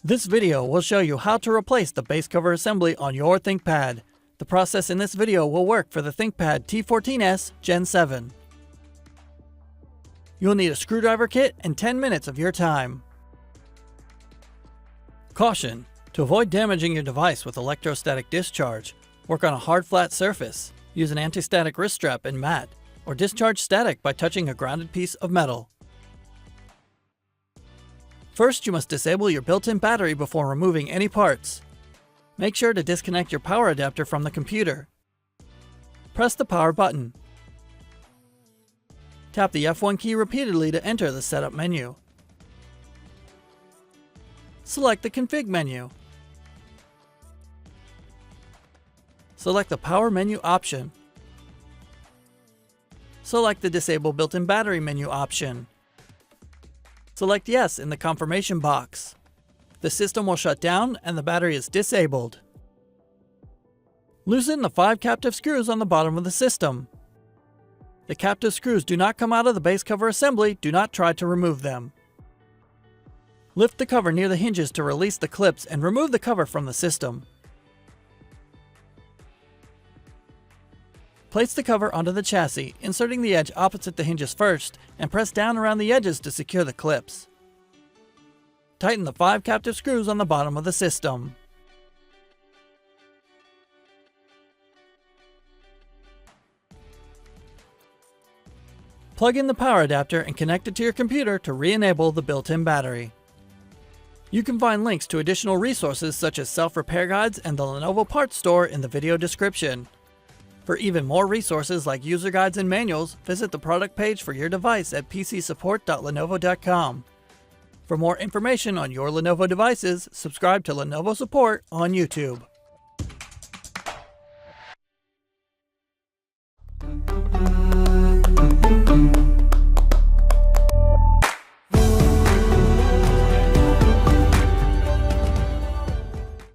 This video will show you how to replace the base cover assembly on your ThinkPad. The process in this video will work for the ThinkPad T14s Gen 7. You'll need a screwdriver kit and 10 minutes of your time. Caution: to avoid damaging your device with electrostatic discharge, work on a hard flat surface, use an anti-static wrist strap and mat, or discharge static by touching a grounded piece of metal. First, you must disable your built-in battery before removing any parts. Make sure to disconnect your power adapter from the computer. Press the power button. Tap the F1 key repeatedly to enter the setup menu. Select the config menu. Select the power menu option. Select the disable built-in battery menu option. Select yes in the confirmation box. The system will shut down and the battery is disabled. Loosen the 5 captive screws on the bottom of the system. The captive screws do not come out of the base cover assembly. Do not try to remove them. Lift the cover near the hinges to release the clips and remove the cover from the system. Place the cover onto the chassis, inserting the edge opposite the hinges first, and press down around the edges to secure the clips. Tighten the 5 captive screws on the bottom of the system. Plug in the power adapter and connect it to your computer to re-enable the built-in battery. You can find links to additional resources such as self-repair guides and the Lenovo parts store in the video description. For even more resources like user guides and manuals, visit the product page for your device at pcsupport.lenovo.com. For more information on your Lenovo devices, subscribe to Lenovo Support on YouTube.